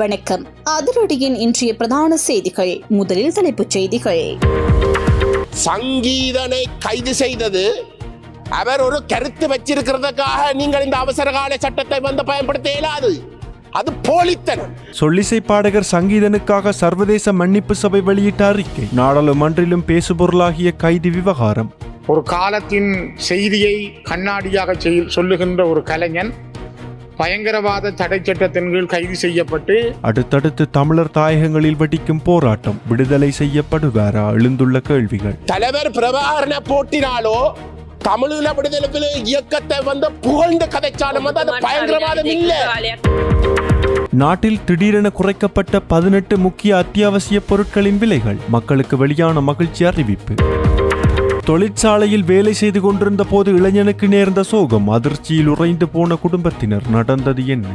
வணக்கம். அதிரடியின் இன்றைய பிரதான செய்திகள். முதலில் தலைப்புச் செய்திகள். சங்கீதனை கைது செய்தது அவர் ஒரு கருத்து வச்சிருக்கிறதுக்காக நீங்கள் இந்த அவசரகால சட்டத்தை பயன்படுத்த இயலாது. அது போலித்தனம். சொல்லிசை பாடகர் சங்கீதனுக்காக சர்வதேச மன்னிப்பு சபை வெளியிட்ட அறிக்கை. நாடாளுமன்றிலும் பேசுபொருளாகிய கைது விவகாரம். ஒரு காலத்தின் செய்தியை கண்ணாடியாக சொல்லுகின்ற ஒரு கலைஞன் பயங்கரவாத தடை சட்டத்தின் கீழ் கைது செய்யப்பட்டு அடுத்தடுத்து தமிழர் தாயகங்களில் வெடிக்கும் போராட்டம். விடுதலை செய்யப்படுவாரா? எழுந்துள்ள கேள்விகள். தலைவர் பிரபாகரனை போட்டினாலோ தமிழீழ விடுதலை இயக்கத்தை புகழ்ந்த கதைச்சாலும் அது பயங்கரவாதம் இல்லை. நாட்டில் திடீரென குறைக்கப்பட்ட 18 முக்கிய அத்தியாவசிய பொருட்களின் விலைகள். மக்களுக்கு வெளியான மகிழ்ச்சி அறிவிப்பு. தொழிற்சாலையில் வேலை செய்து கொண்டிருந்த போது இளைஞனுக்கு நேர்ந்த சோகம். அதிர்ச்சியில் உறைந்து போன குடும்பத்தினர். நடந்தது என்ன?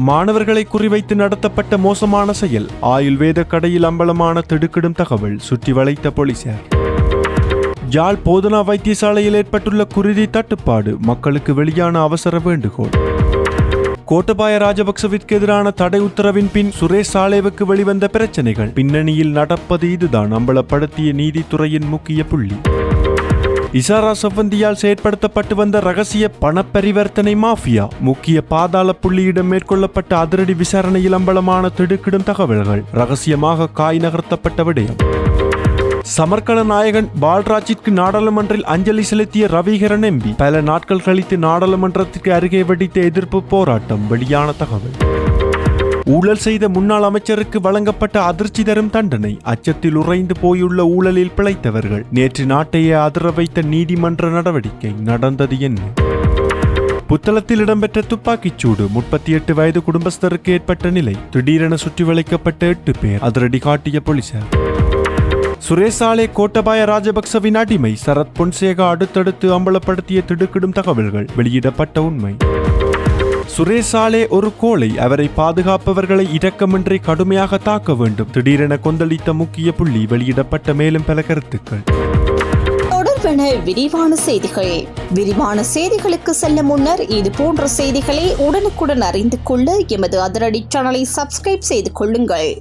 மாணவர்களை குறிவைத்து நடத்தப்பட்ட மோசமான செயல். ஆயுர்வேத கடையில் அம்பலமான திடுக்கிடும் தகவல். சுற்றி வளைத்த போலீசார். யாழ் போதனா வைத்தியசாலையில் ஏற்பட்டுள்ள குருதி தட்டுப்பாடு. மக்களுக்கு வெளியான அவசர வேண்டுகோள். கோட்டபாய ராஜபக்சவிற்கு எதிரான தடை உத்தரவின் பின் சுரேஷ் சாலேவுக்கு வெளிவந்த பிரச்சனைகள். பின்னணியில் நடப்பது இதுதான். அம்பலப்படுத்திய நீதித்துறையின் முக்கிய புள்ளி. இசாரா செவ்வந்தியால் செயற்படுத்தப்பட்டு வந்த ரகசிய பணப்பரிவர்த்தனை மாஃபியா. முக்கிய பாதாள புள்ளியிடம் மேற்கொள்ளப்பட்ட அதிரடி விசாரணையில் அம்பலமான திடுக்கிடும் தகவல்கள். ரகசியமாக காய் நகர்த்தப்பட்ட விடயம். சமர்கல நாயகன் பால்ராஜிற்கு நாடாளுமன்றில் அஞ்சலி செலுத்திய ரவிகரன் எம்பி. பல நாட்கள் கழித்து நாடாளுமன்றத்திற்கு அருகே வெடித்த எதிர்ப்பு போராட்டம். வெளியான தகவல். ஊழல் செய்த முன்னாள் அமைச்சருக்கு வழங்கப்பட்ட அதிர்ச்சி தரும் தண்டனை. அச்சத்தில் உறைந்து போயுள்ள ஊழலில் பிழைத்தவர்கள். நேற்று நாட்டையே அதிர வைத்த நீதிமன்ற நடவடிக்கை. நடந்தது என்ன? புத்தளத்தில் இடம்பெற்ற துப்பாக்கிச் சூடு. 38 வயது குடும்பஸ்தருக்கு ஏற்பட்ட நிலை. திடீரென சுற்றி வளைக்கப்பட்ட 8 பேர். அதிரடி காட்டிய போலீசார். சுரேஷ் சாலே கோட்டபாய ராஜபக்சவின் அடிமை. சரத் பொன்சேகா அடுத்தடுத்து அம்பலப்படுத்திய திடுக்கிடும் தகவல்கள். வெளியிடப்பட்ட உண்மை. சுரேஷ் சாலே ஒரு கோழை. அவரை பாதுகாப்பவர்களை இரக்கமின்றி கடுமையாக தாக்க வேண்டும். திடீரென கொந்தளித்த முக்கிய புள்ளி. வெளியிடப்பட்ட மேலும் பல கருத்துக்கள். தொடர்பான விரிவான செய்திகள். விரிவான செய்திகளுக்கு செல்ல முன்னர் இது போன்ற செய்திகளை உடனுக்குடன் அறிந்து கொள்ள எமது அதிரடி சேனலை சப்ஸ்கிரைப் செய்து கொள்ளுங்கள்.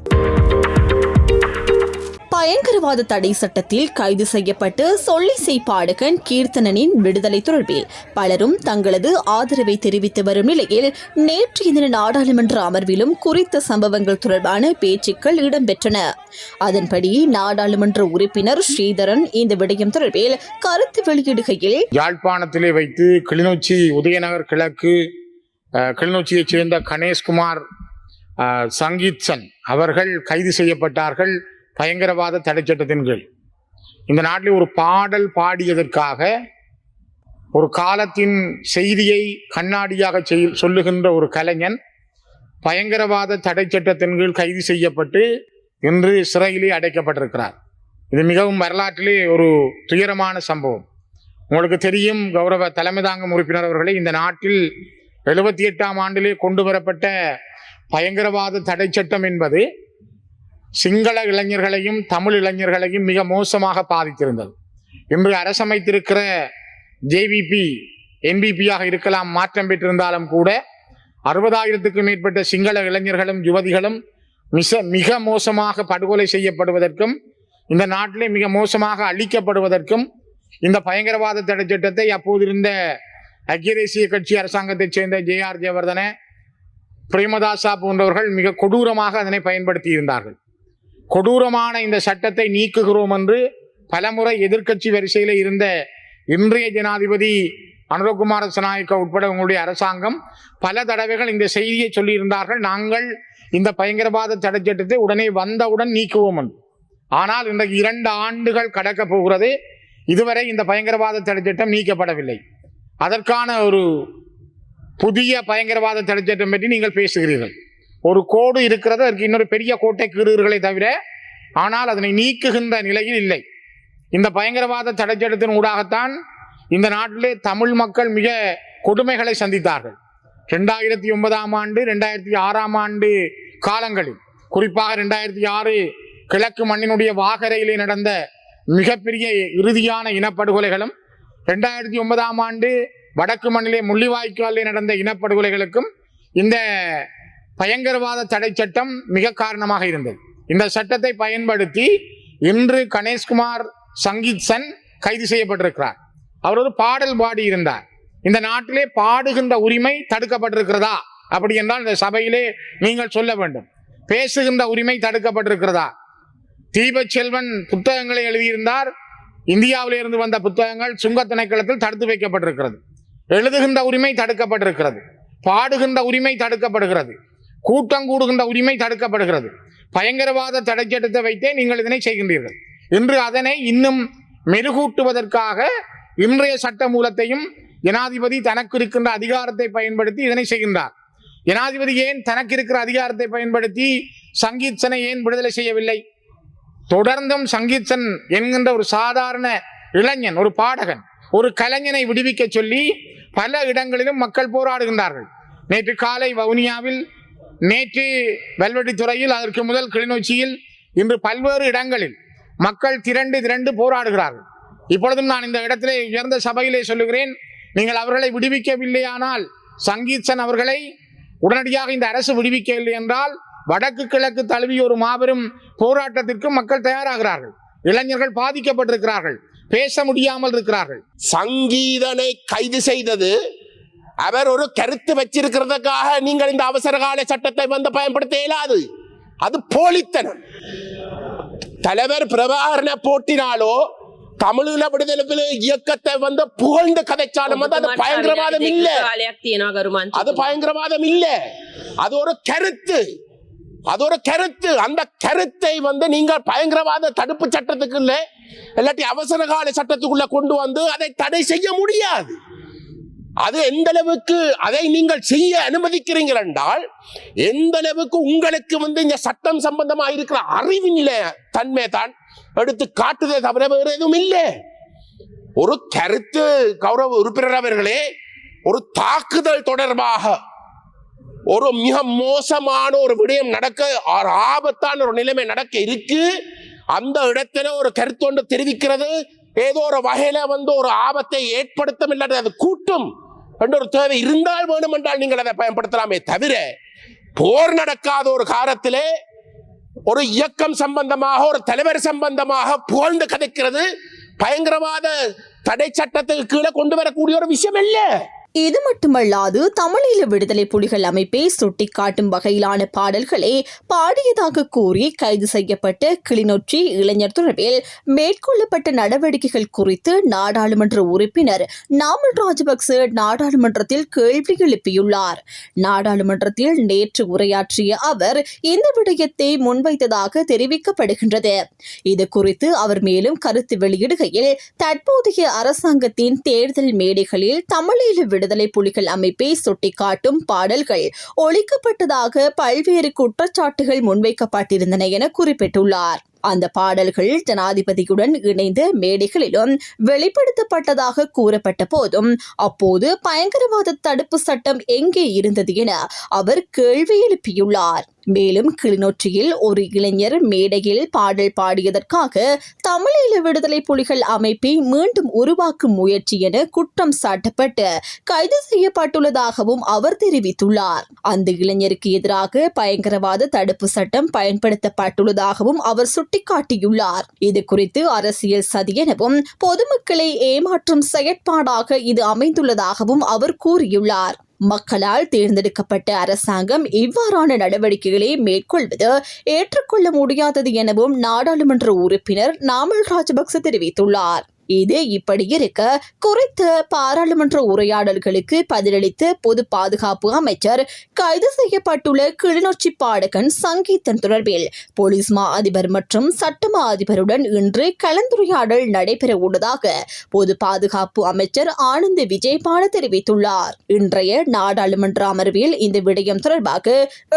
பயங்கரவாத தடை சட்டத்தில் கைது செய்யப்பட்டு சொல்லிசை பாடகன் கீர்த்தனனின் விடுதலை தொடர்பில் பலரும் தங்களது ஆதரவை தெரிவித்து வரும் நிலையில் நேற்றைய தின நாடாளுமன்ற அமர்விலும் குறித்த சம்பவங்கள் தொடர்பான பேச்சுக்கள் இடம்பெற்றன. அதன்படி நாடாளுமன்ற உறுப்பினர் ஸ்ரீதரன் இந்த விடயம் தொடர்பில் கருத்து வெளியிடுகையில், யாழ்ப்பாணத்திலே வைத்து கிளிநொச்சி உதயநகர் கிழக்கு கிளிநொச்சியைச் சேர்ந்த கணேஷ்குமார் சங்கீத்சன் அவர்கள் கைது செய்யப்பட்டார்கள் பயங்கரவாத தடை சட்டத்தின் கீழ். இந்த நாட்டில் ஒரு பாடல் பாடியதற்காக ஒரு காலத்தின் செய்தியை கண்ணாடியாக சொல்லுகின்ற ஒரு கலைஞன் பயங்கரவாத தடை சட்டத்தின் கீழ் கைது செய்யப்பட்டு இன்று சிறையிலே அடைக்கப்பட்டிருக்கிறார். இது மிகவும் வரலாற்றிலே ஒரு துயரமான சம்பவம். உங்களுக்கு தெரியும், கௌரவ தலைமை தாங்கும் உறுப்பினர் அவர்களே, இந்த நாட்டில் 78ஆம் ஆண்டிலே கொண்டு வரப்பட்ட பயங்கரவாத தடை சட்டம் என்பது சிங்கள இளைஞர்களையும் தமிழ் இளைஞர்களையும் மிக மோசமாக பாதித்திருந்தது. இன்று அரசமைத்திருக்கிற ஜேவிபி என்பிபியாக இருக்கலாம், மாற்றம் பெற்றிருந்தாலும் கூட 60,000க்கும் மேற்பட்ட சிங்கள இளைஞர்களும் யுவதிகளும் மிக மோசமாக படுகொலை செய்யப்படுவதற்கும் இந்த நாட்டிலே மிக மோசமாக அழிக்கப்படுவதற்கும் இந்த பயங்கரவாத தடை சட்டத்தை அப்போதிருந்த ஐக்கிய தேசிய கட்சி அரசாங்கத்தைச் சேர்ந்த JR ஜெயவர்தன, பிரேமதாசா போன்றவர்கள் மிக கொடூரமாக அதனை பயன்படுத்தி இருந்தார்கள். கொடூரமான இந்த சட்டத்தை நீக்குகிறோம் என்று பலமுறை எதிர்க்கட்சி வரிசையில் இருந்த இன்றைய ஜனாதிபதி அனுரகுமார திசாநாயக்க உட்பட உங்களுடைய அரசாங்கம் பல தடவைகள் இந்த செய்தியை சொல்லியிருந்தார்கள். நாங்கள் இந்த பயங்கரவாத தடை சட்டத்தை உடனே வந்தவுடன் நீக்குவோம் என்று. ஆனால் இன்றைக்கு 2 ஆண்டுகள் கடக்க போகிறது. இதுவரை இந்த பயங்கரவாத தடை சட்டம் நீக்கப்படவில்லை. அதற்கான ஒரு புதிய பயங்கரவாத தடை சட்டம் பற்றி நீங்கள் பேசுகிறீர்கள். ஒரு கோடு இருக்கிறது, அதற்கு இன்னொரு பெரிய கோட்டை கீறுகிறீர்களே தவிர ஆனால் அதனை நீக்குகின்ற நிலையில் இல்லை. இந்த பயங்கரவாத தடை சட்டத்தின் ஊடாகத்தான் இந்த நாட்டிலே தமிழ் மக்கள் மிக கொடுமைகளை சந்தித்தார்கள். 2009ஆம் ஆண்டு 2006ஆம் ஆண்டு காலங்களில், குறிப்பாக 2006 கிழக்கு மண்ணினுடைய வாகரையிலே நடந்த மிகப்பெரிய இறுதியான இனப்படுகொலைகளும், 2009ஆம் ஆண்டு வடக்கு மண்ணிலே முள்ளிவாய்க்காலிலே நடந்த இனப்படுகொலைகளுக்கும் இந்த பயங்கரவாத தடை சட்டம் மிக காரணமாக இருந்தது. இந்த சட்டத்தை பயன்படுத்தி இன்று கணேஷ்குமார் சங்கீத்சன் கைது செய்யப்பட்டிருக்கிறார். அவர் ஒரு பாடல் பாடி இருந்தார். இந்த நாட்டிலே பாடுகின்ற உரிமை தடுக்கப்பட்டிருக்கிறதா அப்படி என்றால் இந்த சபையிலே நீங்கள் சொல்ல வேண்டும். பேசுகின்ற உரிமை தடுக்கப்பட்டிருக்கிறதா? தீபச்செல்வன் புத்தகங்களை எழுதியிருந்தார். இந்தியாவிலிருந்து வந்த புத்தகங்கள் சுங்க திணைக்களத்தில் தடுத்து வைக்கப்பட்டிருக்கிறது. எழுதுகின்ற உரிமை தடுக்கப்பட்டிருக்கிறது. பாடுகின்ற உரிமை தடுக்கப்படுகிறது. கூட்டம் கூடுகின்ற உரிமை தடுக்கப்படுகிறது. பயங்கரவாத தடை சட்டத்தை வைத்தே நீங்கள் இதனை செய்கின்றீர்கள். இன்று அதனை இன்னும் மெருகூட்டுவதற்காக இன்றைய சட்ட மூலத்தையும் ஜனாதிபதி தனக்கு இருக்கின்ற அதிகாரத்தை பயன்படுத்தி இதனை செய்கின்றார். ஜனாதிபதி ஏன் தனக்கு இருக்கிற அதிகாரத்தை பயன்படுத்தி சங்கீத்சனை ஏன் விடுதலை செய்யவில்லை? தொடர்ந்தும் சங்கீத்சன் என்கின்ற ஒரு சாதாரண இளைஞன், ஒரு பாடகன், ஒரு கலைஞனை விடுவிக்க சொல்லி பல இடங்களிலும் மக்கள் போராடுகின்றார்கள். நேற்று காலை வவுனியாவில், நேற்று வெல்வெட்டித்துறையில், அதற்கு முதல் கிளிநொச்சியில், இன்று பல்வேறு இடங்களில் மக்கள் திரண்டு போராடுகிறார்கள். இப்பொழுதும் நான் இந்த இடத்திலே உயர்ந்த சபையிலே சொல்லுகிறேன், நீங்கள் அவர்களை விடுவிக்கவில்லையானால், சங்கீத்சன் அவர்களை உடனடியாக இந்த அரசு விடுவிக்கவில்லை என்றால் வடக்கு கிழக்கு தழுவிய ஒரு மாபெரும் போராட்டத்திற்கு மக்கள் தயாராகிறார்கள். இளைஞர்கள் பாதிக்கப்பட்டிருக்கிறார்கள், பேச முடியாமல் இருக்கிறார்கள். சங்கீதனை கைது செய்தது அவர் ஒரு கருத்து வச்சிருக்கிறதுக்காக நீங்கள் இந்த அவசர கால சட்டத்தை பயன்படுத்த இயலாது. அது போலித்தனம். தலைவர் பிரபாகரனை போட்டினாலோ தமிழீழ விடுதலை இயக்கத்தை புகழ்ந்து கதைச்சாலும் அது பயங்கரவாதம் இல்ல. அது பயங்கரவாதம் இல்ல, அது ஒரு கருத்து. அந்த கருத்தை நீங்கள் பயங்கரவாத தடுப்பு சட்டத்துக்கு இல்ல, இல்லாட்டி அவசர கால சட்டத்துக்குள்ள கொண்டு வந்து அதை தடை செய்ய முடியாது. அது எந்த அளவுக்கு அதை நீங்கள் செய்ய அனுமதிக்கிறீர்கள் என்றால், எந்த அளவுக்கு உங்களுக்கு இந்த சட்டம் சம்பந்தமா இருக்கிற அறிவில்ல தன்மை தான் எடுத்து காட்டுதே தவிர வேறு எதுவும் இல்லை. ஒரு கருத்து கௌரவ உறுப்பினர் அவர்களே, ஒரு தாக்குதல் தொடர்பாக ஒரு மிக மோசமான ஒரு விடயம் நடக்க, ஆபத்தான ஒரு நிலைமை நடக்க இருக்கு. அந்த இடத்துல ஒரு கருத்து ஒன்று தெரிவிக்கிறது ஏதோ ஒரு வகையில ஒரு ஆபத்தை ஏற்படுத்தும், இல்லாட்டி அது கூட்டும் என்ற ஒரு தேவை இருந்தால் வேணும் என்றால் நீங்கள் அதை பயன்படுத்தலாமே தவிர, போர் நடக்காத ஒரு காலத்திலே ஒரு இயக்கம் சம்பந்தமாக, ஒரு தலைவர் சம்பந்தமாக புகழ்ந்து கதைக்கிறது பயங்கரவாத தடை சட்டத்துக்கு கீழே கொண்டு வரக்கூடிய ஒரு விஷயம் இல்ல. இது மட்டுமல்லாது தமிழீழ விடுதலை புலிகள் அமைப்பை சுட்டிக்காட்டும் வகையிலான பாடல்களை பாடியதாக கூறி கைது செய்யப்பட்ட கிளிநொச்சி இளைஞர் தொடர்பில் மேற்கொள்ளப்பட்ட நடவடிக்கைகள் குறித்து நாடாளுமன்ற உறுப்பினர் நாமல் ராஜபக்ச நாடாளுமன்றத்தில் கேள்வி எழுப்பியுள்ளார். நாடாளுமன்றத்தில் நேற்று உரையாற்றிய அவர் இந்த விடயத்தை முன்வைத்ததாக தெரிவிக்கப்படுகின்றது. இது குறித்து அவர் மேலும் கருத்து வெளியிடுகையில், தற்போதைய அரசாங்கத்தின் தேர்தல் மேடைகளில் தமிழீழ விடுதலை புலிகள் அமைப்பை சுட்டிக்காட்டும் பாடல்கள் ஒழிக்கப்பட்டதாக பல்வேறு குற்றச்சாட்டுகள் முன்வைக்கப்பட்டிருந்தன என குறிப்பிட்டுள்ளார். அந்த பாடல்கள் ஜனாதிபதியுடன் இணைந்த மேடைகளிலும் வெளிப்படுத்தப்பட்டதாக கூறப்பட்ட போதும் அப்போது பயங்கரவாத தடுப்பு சட்டம் எங்கே இருந்தது என அவர் கேள்வி எழுப்பியுள்ளார். மேலும் கிளிநொச்சியில் ஒரு இளைஞர் மேடையில் பாடல் பாடியதற்காக தமிழீழ விடுதலை புலிகள் அமைப்பை மீண்டும் உருவாக்கும் முயற்சி என குற்றம் சாட்டப்பட்டு கைது செய்யப்பட்டுள்ளதாகவும் அவர் தெரிவித்துள்ளார். அந்த இளைஞருக்கு எதிராக பயங்கரவாத தடுப்பு சட்டம் பயன்படுத்தப்பட்டுள்ளதாகவும் அவர் சுட்டிக்காட்டியுள்ளார். இது குறித்து அரசியல் சதி எனவும் பொதுமக்களை ஏமாற்றும் செயற்பாடாக இது அமைந்துள்ளதாகவும் அவர் கூறியுள்ளார். மக்களால் தேர்ந்தெடுக்கப்பட்ட அரசாங்கம் இவ்வாறான நடவடிக்கைகளை மேற்கொள்வது ஏற்றுக்கொள்ள முடியாதது எனவும் நாடாளுமன்ற உறுப்பினர் நாமல் ராஜபக்ச தெரிவித்துள்ளார். இது இப்படி இருக்க, குறித்த பாராளுமன்ற உரையாடல்களுக்கு பதிலளித்த பொது பாதுகாப்பு அமைச்சர் கைது செய்யப்பட்டுள்ள கிளிநொச்சி பாடகன் சங்கீதன் தொடர்பில் போலீஸ் மா அதிபர் மற்றும் சட்டமா அதிபருடன் இன்று கலந்துரையாடல் நடைபெற உள்ளதாக பொது பாதுகாப்பு அமைச்சர் ஆனந்த் விஜயபால தெரிவித்துள்ளார். இன்றைய நாடாளுமன்ற அமர்வில் இந்த விடயம் தொடர்பாக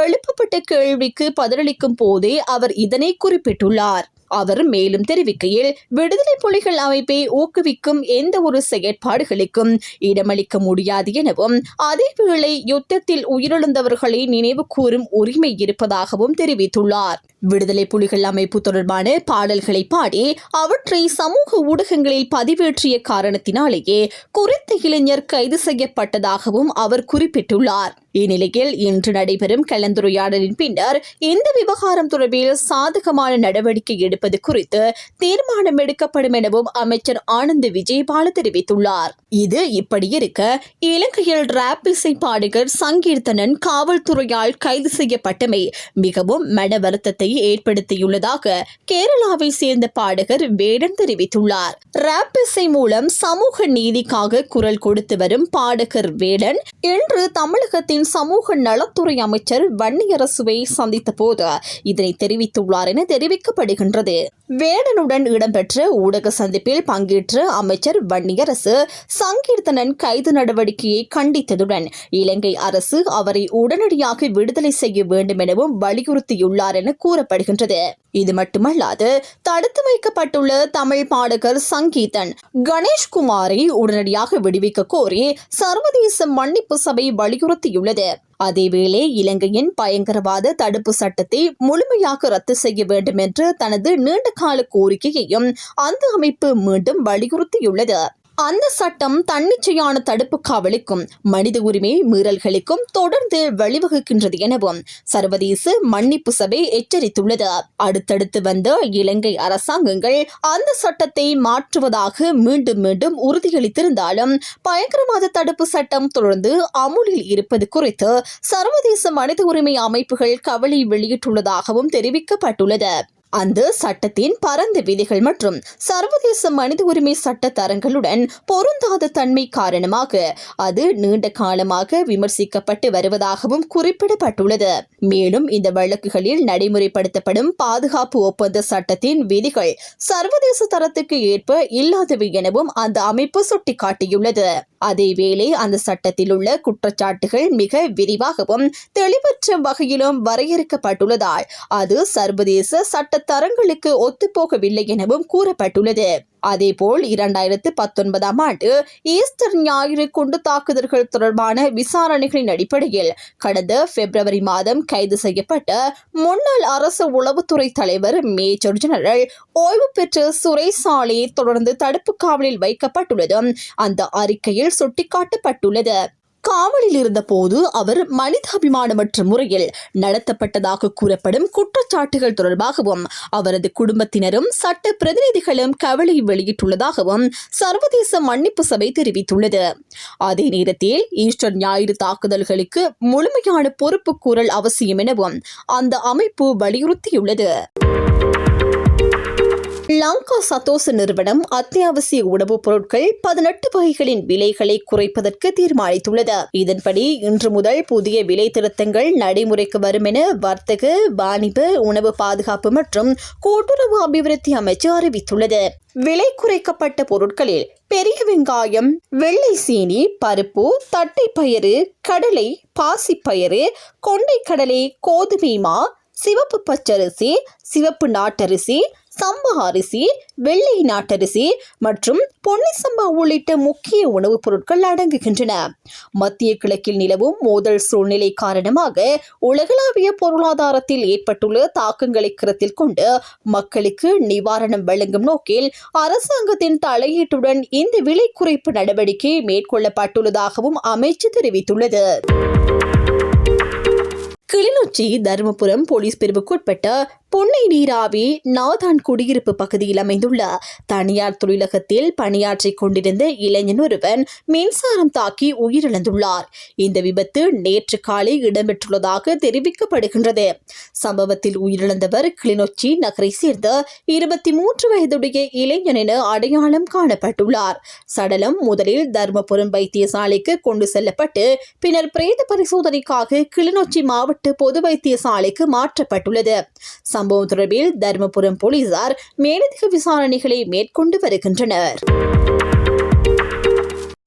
எழுப்பப்பட்ட கேள்விக்கு பதிலளிக்கும் போதே அவர் இதனை குறிப்பிட்டுள்ளார். அவர் மேலும் தெரிவிக்கையில், விடுதலை புலிகள் அமைப்பை ஊக்குவிக்கும் எந்த ஒரு செயற்பாடுகளுக்கும் இடமளிக்க முடியாது எனவும், அதேவேளை யுத்தத்தில் உயிரிழந்தவர்களை நினைவு கூறும் உரிமை இருப்பதாகவும் தெரிவித்துள்ளார். விடுதலை புலிகள் அமைப்பு தொடர்பான பாடல்களை பாடி அவற்றை சமூக ஊடகங்களில் பதிவேற்றிய காரணத்தினாலேயே குறித்த இளைஞர் கைது செய்யப்பட்டதாகவும் அவர் குறிப்பிட்டுள்ளார். இந்நிலையில் இன்று நடைபெறும் கலந்துரையாடலின் பின்னர் இந்த விவகாரம் தொடர்பில் சாதகமான நடவடிக்கை எடுப்பது குறித்து தீர்மானம் எடுக்கப்படும் எனவும் அமைச்சர் ஆனந்த் விஜயபால தெரிவித்துள்ளார். இது இப்படி இருக்க, இலங்கையில் ராப் இசை பாடகர் சங்கீர்த்தனன் காவல்துறையால் கைது செய்யப்பட்டமை மிகவும் மன வருத்தத்தை ஏற்படுத்தியுள்ளதாக கேரளாவை சேர்ந்த பாடகர் வேடன் தெரிவித்துள்ளார். ராப் இசை மூலம் சமூக நீதிக்காக குரல் கொடுத்து வரும் பாடகர் வேடன் இன்று தமிழகத்தின் சமூக நலத்துறை அமைச்சர் வன்னியரசுவை சந்தித்த போது இதனை தெரிவித்துள்ளார் என தெரிவிக்கப்படுகின்றது. வேடனுடன் இடம்பெற்ற ஊடக சந்திப்பில் பங்கேற்ற அமைச்சர் வன்னியரசு சங்கீர்த்தனன் கைது நடவடிக்கையை கண்டித்ததுடன் இலங்கை அரசு அவரை உடனடியாக விடுதலை செய்ய வேண்டும் எனவும் வலியுறுத்தியுள்ளார் என கூறப்படுகின்றது. இது மட்டுமல்லாது, தடுத்து வைக்கப்பட்டுள்ள தமிழ் பாடகர் சங்கீதன் கணேஷ்குமாரை உடனடியாக விடுவிக்க கோரி சர்வதேச மன்னிப்பு சபை வலியுறுத்தியுள்ளது. அதேவேளை இலங்கையின் பயங்கரவாத தடுப்பு சட்டத்தை முழுமையாக ரத்து செய்ய வேண்டும் என்று தனது நீண்டகால கோரிக்கையையும் அந்த அமைப்பு மீண்டும் வலியுறுத்தியுள்ளது. அந்த சட்டம் தன்னிச்சையான தடுப்பு காவலுக்கும் மனித உரிமை மீறல்களுக்கும் தொடர்ந்து வழிவகுக்கின்றது எனவும் சர்வதேச மன்னிப்பு சபை எச்சரித்துள்ளது. அடுத்தடுத்து வந்த இலங்கை அரசாங்கங்கள் அந்த சட்டத்தை மாற்றுவதாக மீண்டும் மீண்டும் உறுதியளித்திருந்தாலும் பயங்கரவாத தடுப்பு சட்டம் தொடர்ந்து அமுலில் இருப்பது குறித்து சர்வதேச மனித உரிமை அமைப்புகள் கவலை வெளியிட்டுள்ளதாகவும் தெரிவிக்கப்பட்டுள்ளது. அந்த சட்டத்தின் பரந்த விதிகள் மற்றும் சர்வதேச மனித உரிமை சட்ட தரங்களுடன் பொருந்தாத தன்மை காரணமாக அது நீண்ட காலமாக விமர்சிக்கப்பட்டு வருவதாகவும் குறிப்பிடப்பட்டுள்ளது. மேலும் இந்த வழக்குகளில் நடைமுறைப்படுத்தப்படும் பாதுகாப்பு ஒப்பந்த சட்டத்தின் விதிகள் சர்வதேச தரத்துக்கு ஏற்ப இல்லாதவை எனவும் அந்த அமைப்பு சுட்டிக்காட்டியுள்ளது. அதேவேளை அந்த சட்டத்தில் உள்ள குற்றச்சாட்டுகள் மிக விரிவாகவும் தெளிவற்ற வகையிலும் வரையறுக்கப்பட்டுள்ளதால் அது சர்வதேச சட்ட தரங்களுக்கு ஒத்துப்போகவில்லை எனவும் கூறப்பட்டுள்ளது. அதேபோல் 2019 ஆண்டு ஈஸ்டர் ஞாயிறு குண்டு தாக்குதல்கள் தொடர்பான விசாரணைகளின் அடிப்படையில் கடந்த பிப்ரவரி மாதம் கைது செய்யப்பட்ட முன்னாள் அரசு உளவுத்துறை தலைவர் மேஜர் ஜெனரல் ஓய்வு பெற்ற சுரேஷ் சாலே தொடர்ந்து தடுப்பு காவலில் வைக்கப்பட்டுள்ளதும் அந்த அறிக்கையில் சுட்டிக்காட்டப்பட்டுள்ளது. காவலில் இருந்த போது அவர் மனிதாபிமானமற்ற முறையில் நடத்தப்பட்டதாக கூறப்படும் குற்றச்சாட்டுகள் தொடர்பாகவும் அவரது குடும்பத்தினரும் சட்ட பிரதிநிதிகளும் கவலை வெளியிட்டுள்ளதாகவும் சர்வதேச மன்னிப்பு சபை தெரிவித்துள்ளது. அதே நேரத்தில் ஈஸ்டர் ஞாயிறு தாக்குதல்களுக்கு முழுமையான பொறுப்பு கூறல் அவசியம் எனவும் அந்த அமைப்பு வலியுறுத்தியுள்ளது. லங்கா சதோச நிறுவனம் அத்தியாவசிய உணவுப் பொருட்கள் 18 வகைகளின் விலைகளை குறைப்பதற்கு தீர்மானித்துள்ளது. இதன்படி இன்று முதல் புதிய விலை திருத்தங்கள் நடைமுறைக்கு வரும் என வர்த்தக, வாணிப, உணவு பாதுகாப்பு மற்றும் கூட்டுறவு அபிவிருத்தி அமைச்சு அறிவித்துள்ளது. விலை குறைக்கப்பட்ட பொருட்களில் பெரிய வெங்காயம், வெள்ளை சீனி, பருப்பு, தட்டைப்பயிறு, கடலை, பாசிப்பயிறு, கொண்டைக்கடலை, கோதுமை மா, சிவப்பு பச்சரிசி, சிவப்பு நாட்டரிசி, சம்பா அரிசி, வெள்ளை நாட்டரிசி மற்றும் பொன்னி சம்பா உள்ளிட்ட முக்கிய உணவுப் பொருட்கள் அடங்குகின்றன. மத்திய கிழக்கில் நிலவும் மோதல் சூழ்நிலை காரணமாக உலகளாவிய பொருளாதாரத்தில் ஏற்பட்டுள்ள தாக்கங்களை கருத்தில் கொண்டு மக்களுக்கு நிவாரணம் வழங்கும் நோக்கில் அரசாங்கத்தின் தலையீட்டுடன் இந்த விலை குறைப்பு நடவடிக்கை மேற்கொள்ளப்பட்டுள்ளதாகவும் அமைச்சு தெரிவித்துள்ளது. கிளிநொச்சி தருமபுரம் போலீஸ் பிரிவுக்குட்பட்ட பொன்னை நீராவி நாதான் குடியிருப்பு பகுதியில் அமைந்துள்ள தனியார் தொழிலகத்தில் பணியாற்றிக் கொண்டிருந்த இளைஞன் ஒருவன் மின்சாரம் தாக்கி உயிரிழந்துள்ளார். இந்த விபத்து நேற்று காலை இடம்பெற்றுள்ளதாக தெரிவிக்கப்படுகின்றது. சம்பவத்தில் உயிரிழந்தவர் கிளிநொச்சி நகரை சேர்ந்த 23 வயதுடைய இளைஞன் என அடையாளம் காணப்பட்டுள்ளார். சடலம் முதலில் தருமபுரம் வைத்தியசாலைக்கு கொண்டு செல்லப்பட்டு பின்னர் பிரேத பரிசோதனைக்காக கிளிநொச்சி மாவட்ட பொது வைத்தியசாலைக்கு மாற்றப்பட்டுள்ளது. சம்பவம் தொடர்பில் தருமபுரம் போலீசார் மேலதிக விசாரணைகளை மேற்கொண்டு வருகின்றனர்.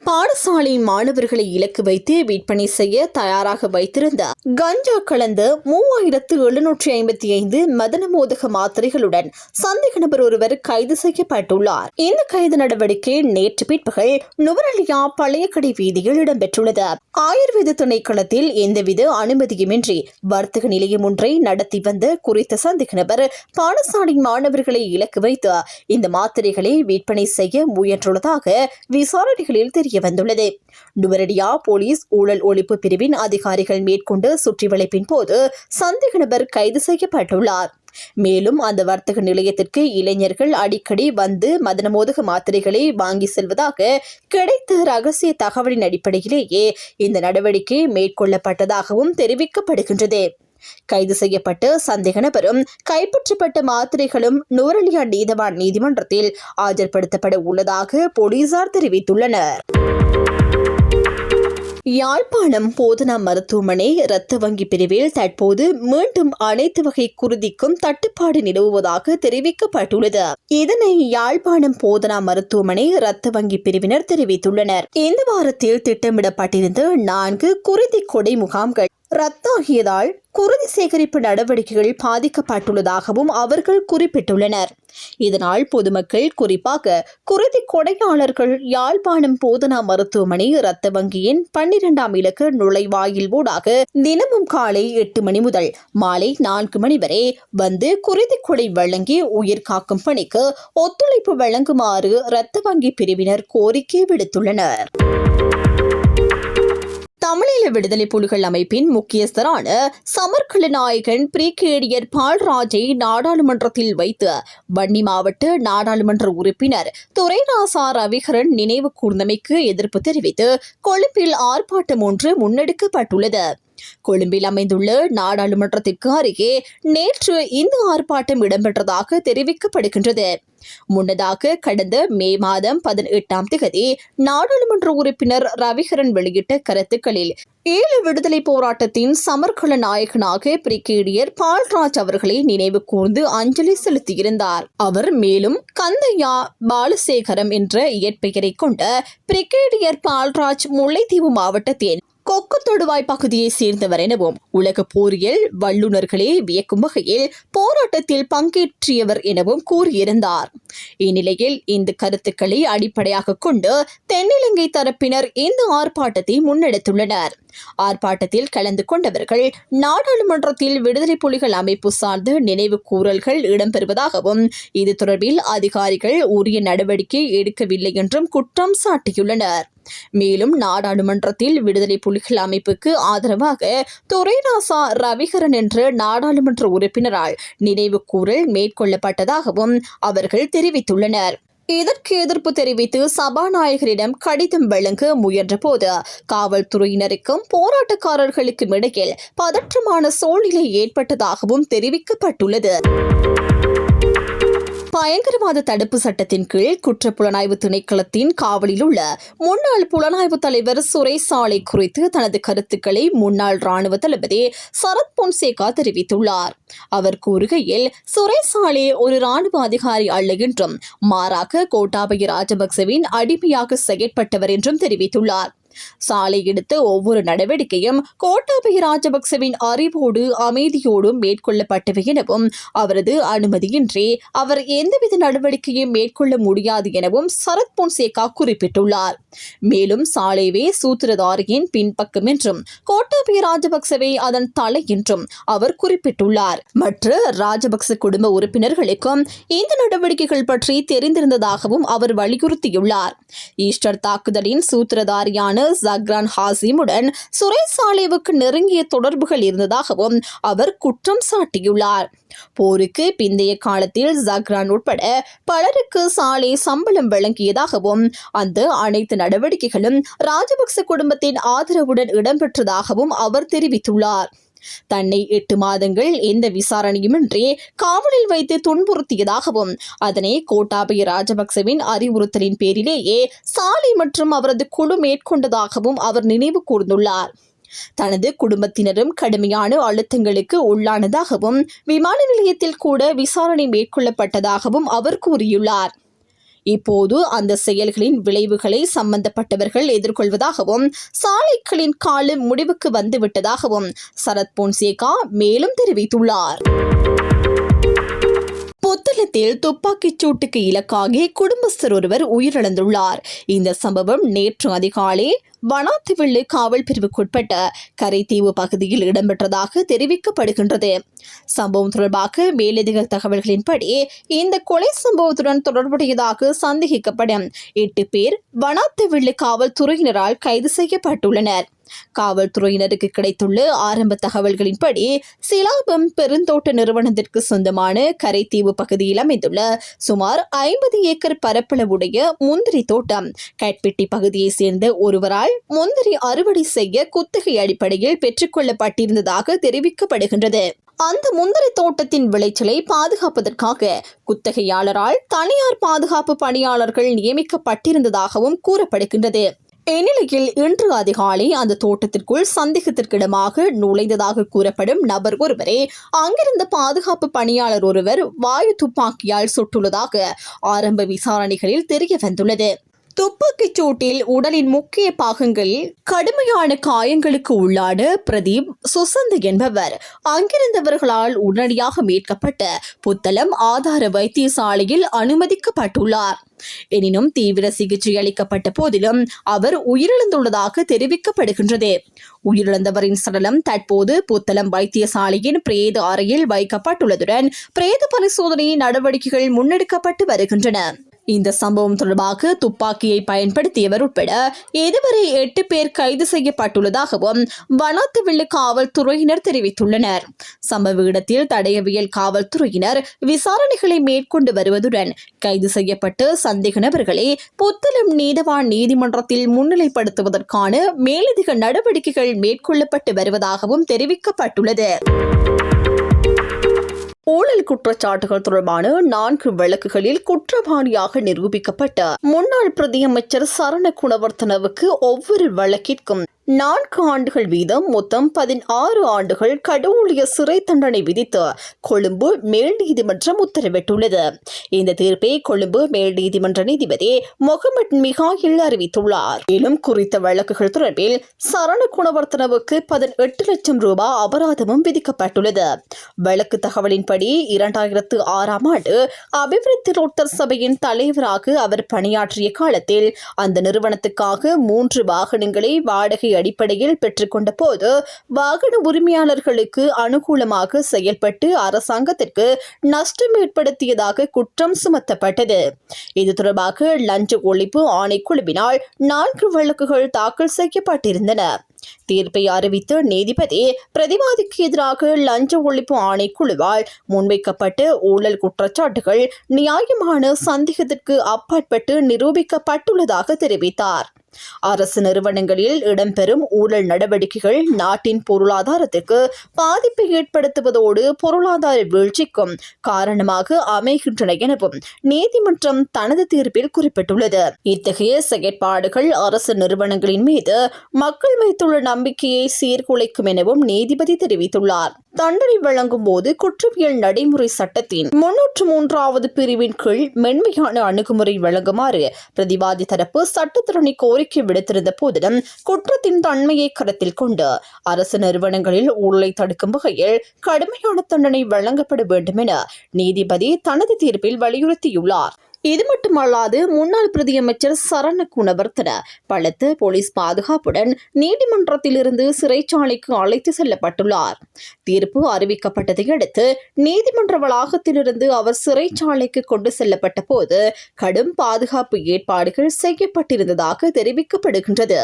பாடசாலை மாணவர்களை இலக்கு வைத்து விற்பனை செய்ய தயாராக வைத்திருந்த கஞ்சா கலந்த 3755 மதனமோதக மாத்திரைகளுடன் சந்தேக நபர் ஒருவர் கைது செய்யப்பட்டுள்ளார். இந்த கைது நடவடிக்கை நேற்று பிற்பகல் நுவரெலியா பழைய கடை வீதியில் இடம்பெற்றுள்ளது. ஆயுர்வேத திணைக்களத்தில் எந்தவித அனுமதியுமின்றி வர்த்தக நிலையம் ஒன்றை நடத்தி வந்த குறித்த சந்தேக நபர் பாடசாலை மாணவர்களை இலக்கு வைத்து இந்த மாத்திரைகளை விற்பனை செய்ய முயன்றுள்ளதாக விசாரணைகளில் தெரிய வந்துள்ளது. நுவரெலியா போலீஸ் ஊழல் ஒழிப்பு பிரிவின் அதிகாரிகள் மேற்கொண்ட சுற்றி வளைப்பின் போது சந்தேக நபர் கைது செய்யப்பட்டுள்ளார். மேலும் அந்த வர்த்தக நிலையத்திற்கு இளைஞர்கள் அடிக்கடி வந்து மதனமோதக மாத்திரைகளை வாங்கி செல்வதாக கிடைத்த ரகசிய தகவலின் அடிப்படையிலேயே இந்த நடவடிக்கை மேற்கொள்ளப்பட்டதாகவும் தெரிவிக்கப்படுகின்றது. கைது செய்யப்பட்ட சந்தேக நபரும் கைப்பற்றப்பட்ட மாத்திரைகளும் நுவரெலியா நீதவான் நீதிமன்றத்தில் ஆஜர்படுத்தப்பட உள்ளதாக போலீசார் தெரிவித்துள்ளனர். யாழ்ப்பாணம் போதனா மருத்துவமனை இரத்த வங்கி பிரிவில் தற்போது மீண்டும் அனைத்து வகை குருதிக்கும் தட்டுப்பாடு நிலவுவதாக தெரிவிக்கப்பட்டுள்ளது. இதனை யாழ்ப்பாணம் போதனா மருத்துவமனை இரத்த வங்கி பிரிவினர் தெரிவித்துள்ளனர். இந்த வாரத்தில் திட்டமிடப்பட்டிருந்த 4 குருதி கொடை முகாம்கள் ரத்தாகியதால் குருதி சேகரிப்பு நடவடிக்கைகள் பாதிக்கப்பட்டுள்ளதாகவும் அவர்கள் குறிப்பிட்டுள்ளனர். இதனால் பொதுமக்கள், குறிப்பாக குருதி கொடையாளர்கள் யாழ்ப்பாணம் போதனா மருத்துவமனை இரத்த வங்கியின் 12ஆம் இலக்க நுழைவாயில் ஊடாக தினமும் காலை 8 மணி முதல் மாலை 4 மணி வரை வந்து குருதி கொடை வழங்கி உயிர் காக்கும் பணிக்கு ஒத்துழைப்பு வழங்குமாறு இரத்த வங்கி பிரிவினர் கோரிக்கை விடுத்துள்ளனர். தமிழீழ விடுதலை புலிகள் அமைப்பின் முக்கியஸ்தரான சமர்கல நாயகன் பிரிகேடியர் பால்ராஜை நாடாளுமன்றத்தில் வைத்து வன்னி மாவட்ட நாடாளுமன்ற உறுப்பினர் துரைராசா ரவிகரன் நினைவு கூர்ந்தமைக்கு எதிர்ப்பு தெரிவித்து கொழும்பில் ஆர்ப்பாட்டம் ஒன்று முன்னெடுக்கப்பட்டுள்ளது. கொழும்பில் அமைந்துள்ள நாடாளுமன்றத்திற்கு அருகே நேற்று இந்த ஆர்ப்பாட்டம் இடம்பெற்றதாக தெரிவிக்கப்படுகின்றது. முன்னதாக கடந்த மே மாதம் 18ஆம் தேதி நாடாளுமன்ற உறுப்பினர் ரவிகரன் வெளியிட்ட கருத்துக்களில் ஈழ விடுதலை போராட்டத்தின் சமர்கல நாயகனாக பிரிகேடியர் பால்ராஜ் அவர்களை நினைவு கூர்ந்து அஞ்சலி செலுத்தியிருந்தார். அவர் மேலும் கந்தையா பாலசேகரம் என்ற இயற்பெயரை கொண்ட பிரிகேடியர் பால்ராஜ் முல்லைத்தீவு மாவட்டத்தின் கொக்கு தொடுவாய் பகுதியை சேர்ந்தவர் எனவும் உலக போரியல் வல்லுநர்களே வியக்கும் வகையில் போராட்டத்தில் பங்கேற்றியவர் எனவும் கூறியிருந்தார். இந்நிலையில் இந்த கருத்துக்களை அடிப்படையாக கொண்டு தென்னிலங்கை தரப்பினர் இந்த ஆர்ப்பாட்டத்தை முன்னெடுத்துள்ளனர். ஆர்ப்பாட்டத்தில் கலந்து கொண்டவர்கள் நாடாளுமன்றத்தில் விடுதலை புலிகள் அமைப்பு சார்ந்த நினைவு கூறல்கள் இடம்பெறுவதாகவும் இது தொடர்பில் அதிகாரிகள் உரிய நடவடிக்கை எடுக்கவில்லை என்றும் குற்றம் சாட்டியுள்ளனர். மேலும் நாடாளுமன்றத்தில் விடுதலை புலிகள் அமைப்புக்கு ஆதரவாக துரைராசா ரவிகரன் என்ற நாடாளுமன்ற உறுப்பினரால் நினைவு கூறல் மேற்கொள்ளப்பட்டதாகவும் அவர்கள் தெரிவித்துள்ளனர். இதற்கு எதிர்ப்பு தெரிவித்து சபாநாயகரிடம் கடிதம் வழங்க முயன்றபோது காவல்துறையினருக்கும் போராட்டக்காரர்களுக்கும் இடையில் பதற்றமான சூழ்நிலை ஏற்பட்டதாகவும் தெரிவிக்கப்பட்டுள்ளது. பயங்கரவாத தடுப்பு சட்டத்தின் கீழ் குற்றப்புலனாய்வு திணைக்களத்தின் காவலில் உள்ள முன்னாள் புலனாய்வு தலைவர் சுரேஷ் சாலை குறித்து தனது கருத்துக்களை முன்னாள் ராணுவ தளபதி சரத் பொன்சேகா தெரிவித்துள்ளார். அவர் கூறுகையில், சுரேஷ் சாலே ஒரு ராணுவ அதிகாரி அல்ல என்றும் மாறாக கோட்டாபய ராஜபக்சவின் அடிமையாக செயற்பட்டவர் என்றும் தெரிவித்துள்ளார். சாலை எடுத்த ஒவ்வொரு நடவடிக்கையும் கோட்டாபய ராஜபக்சவின் அறிவோடு அமைதியோடும் மேற்கொள்ளப்பட்டவை எனவும் அவரது அனுமதியின்றி அவர் எந்தவித நடவடிக்கையும் மேற்கொள்ள முடியாது எனவும் சரத் பொன்சேகா குறிப்பிட்டுள்ளார். மேலும் சாலைவே சூத்திரதாரியின் பின்பக்கம் என்றும் கோட்டாபய ராஜபக்சவே அதன் தலை என்றும் அவர் குறிப்பிட்டுள்ளார். மற்ற ராஜபக்ச குடும்ப உறுப்பினர்களுக்கும் இந்த நடவடிக்கைகள் பற்றி தெரிந்திருந்ததாகவும் அவர் வலியுறுத்தியுள்ளார். ஈஸ்டர் தாக்குதலின் சூத்திரதாரியான ஜக்ரான் ஹாசிமுடன் சுரேஷ் சாலேவுக்கு நெருங்கிய தொடர்புகள் இருந்ததாகவும் அவர் குற்றம் சாட்டியுள்ளார். போருக்கு பிந்தைய காலத்தில் ஜக்ரான் உட்பட பலருக்கு சாலே சம்பளம் வழங்கியதாகவும் அந்த அனைத்து நடவடிக்கைகளும் ராஜபக்ச குடும்பத்தின் ஆதரவுடன் இடம்பெற்றதாகவும் அவர் தெரிவித்துள்ளார். தன்னை 8 மாதங்கள் எந்த விசாரணையுமின்றி காவலில் வைத்து துன்புறுத்தியதாகவும் அதனை கோட்டாபய ராஜபக்சவின் அறிவுறுத்தலின் பேரிலேயே சாலை மற்றும் அவரது குழு மேற்கொண்டதாகவும் அவர் நினைவு கூர்ந்துள்ளார். தனது குடும்பத்தினரும் கடுமையான அழுத்தங்களுக்கு உள்ளானதாகவும் விமான நிலையத்தில் கூட விசாரணை மேற்கொள்ளப்பட்டதாகவும் அவர் கூறியுள்ளார். இப்போது அந்த செயல்களின் விளைவுகளை சம்பந்தப்பட்டவர்கள் எதிர்கொள்வதாகவும் சாலைகளின் காலம் முடிவுக்கு வந்துவிட்டதாகவும் சரத் பொன்சேகா மேலும் தெரிவித்துள்ளார். புத்தளத்தில் துப்பாக்கிச் சூட்டுக்கு இலக்காகி குடும்பஸ்தர் ஒருவர் உயிரிழந்துள்ளார். இந்த சம்பவம் நேற்று அதிகாலை வனாத்திவெள்ளு காவல் பிரிவுக்குட்பட்ட கரைத்தீவு பகுதியில் இடம்பெற்றதாக தெரிவிக்கப்படுகின்றது. சம்பவம் தொடர்பாக மேலதிக தகவல்களின்படி இந்த கொலை சம்பவத்துடன் தொடர்புடையதாக சந்தேகிக்கப்படும் 8 பேர் வனாத்திவெள்ளு காவல்துறையினரால் கைது செய்யப்பட்டுள்ளனர். காவல்துறையினருக்கு கிடைத்துள்ள ஆரம்ப தகவல்களின்படி சிலாபம் பெருந்தோட்ட நிறுவனத்திற்கு சொந்தமான கரைத்தீவு பகுதியில் அமைந்துள்ள சுமார் 50 ஏக்கர் பரப்பளவுடைய முந்திரி தோட்டம் கட்பெட்டி பகுதியை சேர்ந்த ஒருவரால் முந்திரி அறுவடை செய்ய குத்தகை அடிப்படையில் பெற்றுக்கொள்ளப்பட்டிருந்ததாக தெரிவிக்கப்படுகின்றது. அந்த முந்திரி தோட்டத்தின் விளைச்சலை பாதுகாப்பதற்காக குத்தகையாளரால் தனியார் பாதுகாப்பு பணியாளர்கள் நியமிக்கப்பட்டிருந்ததாகவும் கூறப்படுகின்றது. இந்நிலையில் இன்று அதிகாலை அந்த தோட்டத்திற்குள் சந்தேகத்திற்கிடமாக நுழைந்ததாக கூறப்படும் நபர் ஒருவரே அங்கிருந்த பாதுகாப்பு பணியாளர் ஒருவர் வாயு துப்பாக்கியால் சுட்டுள்ளதாக ஆரம்ப விசாரணைகளில் தெரிய வந்துள்ளது. துப்பாக்கிச் சூட்டில் உடலின் முக்கிய பாகங்களில் கடுமையான காயங்களுக்கு உள்ளான பிரதீப் சுசந்த் என்பவர் அங்கிருந்தவர்களால் உடனடியாக மீட்கப்பட்ட புத்தளம் ஆதார வைத்தியசாலையில் அனுமதிக்கப்பட்டுள்ளார். எனினும் தீவிர சிகிச்சை அளிக்கப்பட்ட போதிலும் அவர் உயிரிழந்துள்ளதாக தெரிவிக்கப்படுகின்றது. உயிரிழந்தவரின் சடலம் தற்போது புத்தளம் வைத்தியசாலையின் பிரேத அறையில் வைக்கப்பட்டுள்ளதுடன் பிரேத பரிசோதனை நடவடிக்கைகள் முன்னெடுக்கப்பட்டு வருகின்றன. இந்த சம்பவம் தொடர்பாக துப்பாக்கியை பயன்படுத்தியவர் உட்பட இதுவரை 8 பேர் கைது செய்யப்பட்டுள்ளதாகவும் வனாத்திவெள்ளு காவல்துறையினர் தெரிவித்துள்ளனர். சம்பவ இடத்தில் தடயவியல் காவல்துறையினர் விசாரணைகளை மேற்கொண்டு வருவதுடன் கைது செய்யப்பட்டு சந்தேக நபர்களை புத்தளம் நீதவான் நீதிமன்றத்தில் முன்னிலைப்படுத்துவதற்கான மேலதிக நடவடிக்கைகள் மேற்கொள்ளப்பட்டு வருவதாகவும் தெரிவிக்கப்பட்டுள்ளது. ஊழல் குற்றச்சாட்டுகள் தொடர்பான 4 வழக்குகளில் குற்றவாளியாக நிரூபிக்கப்பட்ட முன்னாள் பிரதியமைச்சர் சரண குணவர்த்தனவுக்கு ஒவ்வொரு வழக்கிற்கும் 4 ஆண்டுகள் வீதம் மொத்தம் 16 ஆண்டுகள் கடூழிய சிறை தண்டனை விதித்து கொழும்பு மேல் நீதிமன்றம் உத்தரவிட்டுள்ளது. இந்த தீர்ப்பை கொழும்பு மேல் நீதிமன்ற நீதிபதி முகமது மிகாயில் அறிவித்துள்ளார். மேலும் குறித்த வழக்குகள் தொடர்பில் சரண குணவர்த்தனவுக்கு 18 லட்சம் ரூபாய் அபராதமும் விதிக்கப்பட்டுள்ளது. வழக்கு தகவலின்படி 2006ஆம் ஆண்டு அபிவிருத்தி ரோட்டர் சபையின் தலைவராக அவர் பணியாற்றிய காலத்தில் அந்த நிறுவனத்துக்காக 3 வாகனங்களை வாடகை அடிப்படையில் பெற்றுக்கொண்ட போது வாகன உரிமையாளர்களுக்கு அனுகூலமாக செயல்பட்டு அரசாங்கத்திற்கு நஷ்டம் ஏற்படுத்தியதாக குற்றம் சுமத்தப்பட்டது. இது தொடர்பாக லஞ்ச ஒழிப்பு ஆணைக்குழுவினால் 4 வழக்குகள் தாக்கல் செய்யப்பட்டிருந்தன. தீர்ப்பை அறிவித்த நீதிபதி பிரதிவாதிக்கு எதிராக லஞ்ச ஒழிப்பு ஆணைக்குழுவால் முன்வைக்கப்பட்ட ஊழல் குற்றச்சாட்டுகள் நியாயமான சந்தேகத்திற்கு அப்பாற்பட்டு நிரூபிக்கப்பட்டுள்ளதாக தெரிவித்தார். அரசு நிறுவனங்களில் இடம்பெறும் ஊழல் நடவடிக்கைகள் நாட்டின் பொருளாதாரத்துக்கு பாதிப்பை ஏற்படுத்துவதோடு பொருளாதார வீழ்ச்சிக்கும் காரணமாக அமைகின்றன எனவும் நீதிமன்றம் தனது தீர்ப்பில் குறிப்பிட்டுள்ளது. இத்தகைய செயற்பாடுகள் அரசு நிறுவனங்களின் மீது மக்கள் வைத்துள்ள நம்பிக்கையை சீர்குலைக்கும் எனவும் நீதிபதி தெரிவித்துள்ளார். தண்டனை வழங்கும் போது குற்றவியல் நடைமுறை சட்டத்தின் 303வது பிரிவின் கீழ் மென்மையான அணுகுமுறை வழங்குமாறு பிரதிவாதி தரப்பு சட்டத்திரணி கோரிக்கை விடுத்திருந்த போதிலும் குற்றத்தின் தன்மையை கருத்தில் கொண்டு அரசு நிறுவனங்களில் ஊழலை தடுக்கும் வகையில் கடுமையான தண்டனை வழங்கப்பட வேண்டும் என நீதிபதி தனது தீர்ப்பில் வலியுறுத்தியுள்ளார். இது மட்டுமல்லாது முன்னாள் பிரதியமைச்சர் சரண குணவர்த்தன பலத்த போலீஸ் பாதுகாப்புடன் நீதிமன்றத்திலிருந்து சிறைச்சாலைக்கு அழைத்து செல்லப்பட்டுள்ளார். தீர்ப்பு அறிவிக்கப்பட்டதை அடுத்து நீதிமன்ற வளாகத்திலிருந்து அவர் சிறைச்சாலைக்கு கொண்டு செல்லப்பட்ட போது கடும் பாதுகாப்பு ஏற்பாடுகள் செய்யப்பட்டிருந்ததாக தெரிவிக்கப்படுகின்றது.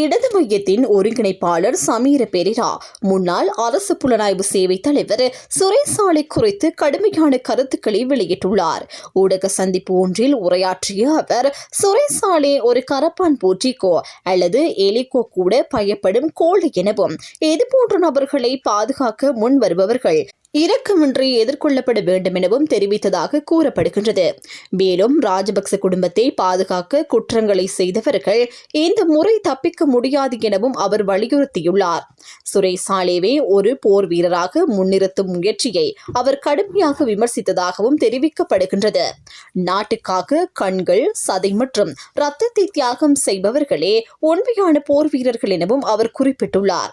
இடது மையத்தின் ஒருங்கிணைப்பாளர் சமீர பெரிரா முன்னாள் அரசு புலனாய்வு சேவை தலைவர் சுரேசாலை குறித்து கடுமையான கருத்துக்களை வெளியிட்டுள்ளார். ஊடக சந்திப்பு ஒன்றில் உரையாற்றிய அவர் சுரேசாலை ஒரு கரப்பான் பூச்சிக்கோ அல்லது எலிக்கோ கூட பயப்படும் கோழை எனவும் இதுபோன்ற நபர்களை பாதுகாக்க முன் வருபவர்கள் இரக்கமின்றி எதிர்கொள்ளப்பட வேண்டும் எனவும் தெரிவித்ததாக கூறப்படுகின்றது. மேலும் ராஜபக்ச குடும்பத்தை பாதுகாக்க குற்றங்களை செய்தவர்கள் இந்த முறை தப்பிக்க முடியாது எனவும் அவர் வலியுறுத்தியுள்ளார். சுரேஷ் சாலேவை ஒரு போர் வீரராக முன்னிறுத்தும் முயற்சியை அவர் கடுமையாக விமர்சித்ததாகவும் தெரிவிக்கப்படுகின்றது. நாட்டுக்காக கண்கள், சதை மற்றும் இரத்தத்தை தியாகம் செய்பவர்களே உண்மையான போர் வீரர்கள் எனவும் அவர் குறிப்பிட்டுள்ளார்.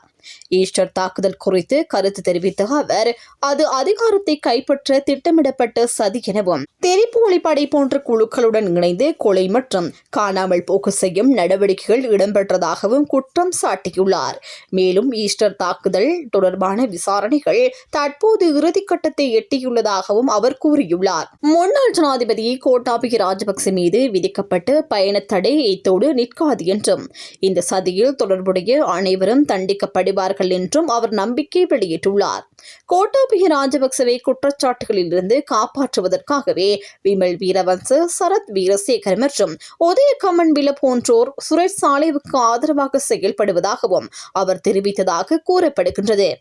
ஈஸ்டர் தாக்குதல் குறித்து கருத்து தெரிவித்த அவர், அது அதிகாரத்தை கைப்பற்ற திட்டமிடப்பட்ட சதி எனவும் தெரிப்போலி படை போன்ற குழுக்களுடன் இணைந்து கொலை மற்றும் காணாமல் போக்கு செய்யும் நடவடிக்கைகள் இடம்பெற்றதாகவும் குற்றம் சாட்டியுள்ளார். மேலும் ஈஸ்டர் தாக்குதல் தொடர்பான விசாரணைகள் தற்போது இறுதிக்கட்டத்தை எட்டியுள்ளதாகவும் அவர் கூறியுள்ளார். முன்னாள் ஜனாதிபதி கோட்டாபய ராஜபக்ச மீது விதிக்கப்பட்ட பயண தடை இத்தோடு நிற்காது என்றும் இந்த சதியில் தொடர்புடைய அனைவரும் தண்டிக்கப்பட என்றும் அவர் நம்பிக்கை வெளியிட்டுள்ளார். கோட்டாபய ராஜபக்சவை குற்றச்சாட்டுகளிலிருந்து காப்பாற்றுவதற்காகவே விமல் வீரவன்ச, சரத் வீரசேகர் மற்றும் உதய கமன்பில போன்றோர் சுரேஷ் சாலேவுக்கு ஆதரவாக செயல்படுவதாகவும் அவர் தெரிவித்ததாக கூறப்படுகின்றது.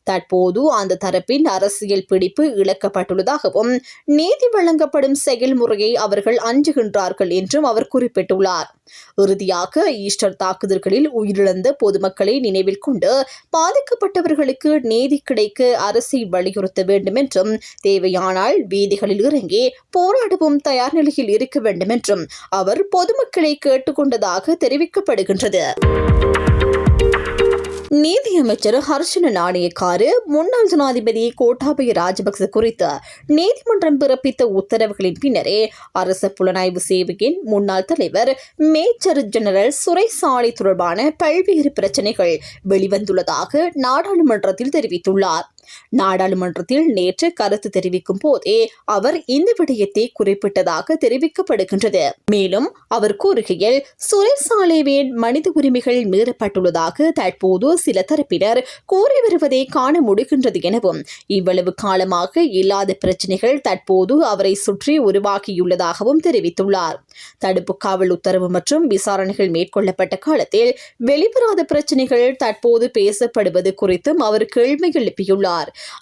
தற்போது அந்த தரப்பின் அரசியல் பிடிப்பு இழக்கப்பட்டுள்ளதாகவும் நீதி வழங்கப்படும் செயல்முறையை அவர்கள் அஞ்சுகின்றார்கள் என்றும் அவர் குறிப்பிட்டுள்ளார். இறுதியாக ஈஸ்டர் தாக்குதல்களில் உயிரிழந்த பொதுமக்களை நினைவில் கொண்டு பாதிக்கப்பட்டவர்களுக்கு நீதி கிடைக்க அரசை வலியுறுத்த வேண்டும் என்றும் தேவையானால் வீதிகளில் இறங்கி போராடவும் தயார் நிலையில் இருக்க வேண்டும் என்றும் அவர் பொதுமக்களை கேட்டுக்கொண்டதாக தெரிவிக்கப்படுகின்றது. நீதியமைச்சர் ஹர்ஷன நாணயக்காரு முன்னாள் ஜனாதிபதி கோட்டாபய ராஜபக்ச குறித்து நீதிமன்றம் பிறப்பித்த உத்தரவுகளின் பின்னரே அரசு புலனாய்வு சேவையின் முன்னாள் தலைவர் மேஜர் ஜெனரல் சுரேஷ் சாலே தொடர்பான பல்வேறு பிரச்சினைகள் வெளிவந்துள்ளதாக நாடாளுமன்றத்தில் தெரிவித்துள்ளார். நாடாளுமன்றத்தில் நேற்று கருத்து தெரிவிக்கும் போதே அவர் இந்த விடயத்தை குறிப்பிட்டதாக தெரிவிக்கப்படுகின்றது. மேலும் அவர் கூறுகையில், சுரேஷ் சாலேவின் மனித உரிமைகள் மீறப்பட்டுள்ளதாக தற்போது சில தரப்பினர் கூறி வருவதை காண முடிகின்றது எனவும் இவ்வளவு காலமாக இல்லாத பிரச்சினைகள் தற்போது அவரை சுற்றி உருவாகியுள்ளதாகவும் தெரிவித்துள்ளார். தடுப்பு காவல் உத்தரவு மற்றும் விசாரணைகள் மேற்கொள்ளப்பட்ட காலத்தில் வெளிவராத பிரச்சினைகள் தற்போது பேசப்படுவது குறித்தும் அவர் கேள்வி எழுப்பியுள்ளார்.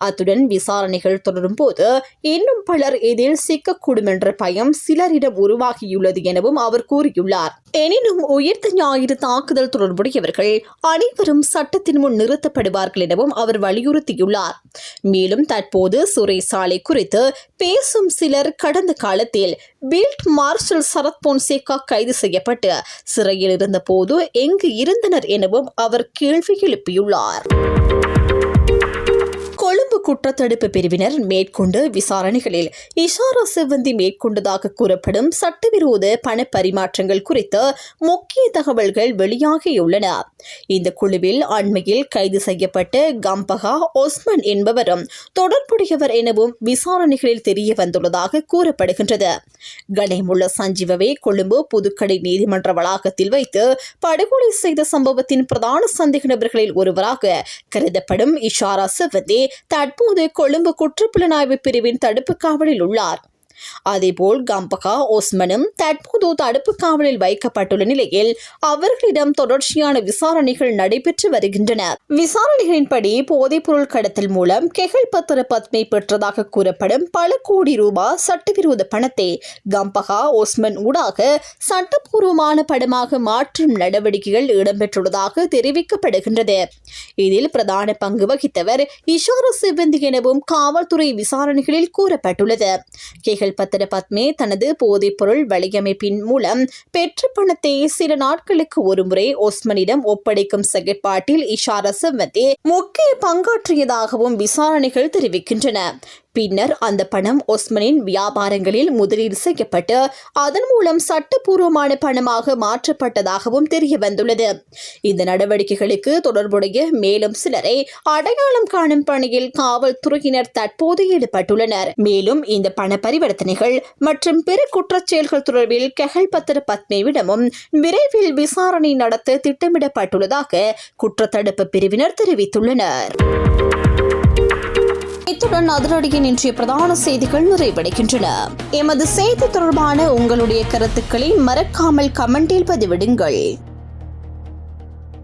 அத்துடன் விசாரணைகள் தொடரும் போது இன்னும் பலர் இதில் சிக்கக்கூடும் என்ற பயம் சிலரிடம் உருவாகியுள்ளது எனவும் அவர் கூறியுள்ளார். எனினும் உயிர்த்த ஞாயிறு தாக்குதல் தொடர்புடையவர்கள் அனைவரும் சட்டத்தின் முன் நிறுத்தப்படுவார்கள் எனவும் அவர் வலியுறுத்தியுள்ளார். மேலும் தற்போது சுரேஷ் சாலே குறித்து பேசும் சிலர் கடந்த காலத்தில் பீல்ட் மார்ஷல் சரத் பொன்சேகா கைது செய்யப்பட்டு சிறையில் இருந்த போது எங்கு இருந்தனர் எனவும் அவர் கேள்வி எழுப்பியுள்ளார். கொழும்பு குற்றத்தடுப்பு பிரிவினர் மேற்கொண்ட விசாரணைகளில் இஷாரா செவ்வந்தி மேற்கொண்டதாக கூறப்படும் சட்டவிரோத பண பரிமாற்றங்கள் குறித்து முக்கிய தகவல்கள் வெளியாகியுள்ளன. இந்த குழுவில் அண்மையில் கைது செய்யப்பட்ட கம்பகா ஒஸ்மன் என்பவரும் தொடர்புடையவர் எனவும் விசாரணைகளில் தெரிய வந்துள்ளதாக கூறப்படுகின்றது. கணேமுள்ள சஞ்சீவவை கொழும்பு புதுக்கடை நீதிமன்ற வளாகத்தில் வைத்து படுகொலை செய்த சம்பவத்தின் பிரதான சந்தேக நபர்களில் ஒருவராக கருதப்படும் இஷாரா செவ்வந்தி தற்போது கொழும்பு குற்றப்புலனாய்வு பிரிவின் தடுப்பு காவலில் உள்ளார். அதேபோல் கம்பகா ஒஸ்மனும் தற்போது தடுப்பு காவலில் வைக்கப்பட்டுள்ள நிலையில் அவர்களிடம் தொடர்ச்சியான விசாரணைகள் நடைபெற்று வருகின்றன. விசாரணைகளின்படி போதைப்பொருள் கடத்தல் மூலம் கெகல் பத்திர பத்மை பெற்றதாக கூறப்படும் பல கோடி ரூபாய் சட்டவிரோத பணத்தை கம்பகா ஒஸ்மன் ஊடாக சட்டப்பூர்வமான பணமாக மாற்றும் நடவடிக்கைகள் இடம்பெற்றுள்ளதாக தெரிவிக்கப்படுகின்றது. இதில் பிரதான பங்கு வகித்தவர் இஷாரா செவ்வந்தி எனவும் காவல்துறை விசாரணைகளில் கூறப்பட்டுள்ளது. பத்திர பத்மே தனது போதைப்பொருள் வலையமைப்பின் மூலம் பெற்ற பணத்தை சில நாட்களுக்கு ஒருமுறை ஒஸ்மனிடம் ஒப்படைக்கும் செயற்பாட்டில் இஷாரா செவ்வந்தி முக்கிய பங்காற்றியதாகவும் விசாரணைகள் தெரிவிக்கின்றன. பின்னர் அந்த பணம் ஒஸ்மனின் வியாபாரங்களில் முதலீடு செய்யப்பட்டு அதன் மூலம் சட்டப்பூர்வமான பணமாக மாற்றப்பட்டதாகவும் தெரிய வந்துள்ளது. இந்த நடவடிக்கைகளுக்கு தொடர்புடைய மேலும் சிலரை அடையாளம் காணும் பணியில் காவல்துறையினர் தற்போது ஈடுபட்டுள்ளனர். மேலும் இந்த பண பரிவர்த்தனைகள் மற்றும் பிற குற்றச்செயல்கள் தொடர்பில் கெகல் பத்திர பத்மேவிடமும் விரைவில் விசாரணை நடத்த திட்டமிடப்பட்டுள்ளதாக குற்றத்தடுப்பு பிரிவினர் தெரிவித்துள்ளனர். இத்துடன் அதிரடியின் இன்றைய பிரதான செய்திகள் நிறைவடைகின்றன. எமது செய்தி தொடர்பான உங்களுடைய கருத்துக்களை மறக்காமல் கமெண்டில் பதிவிடுங்கள்.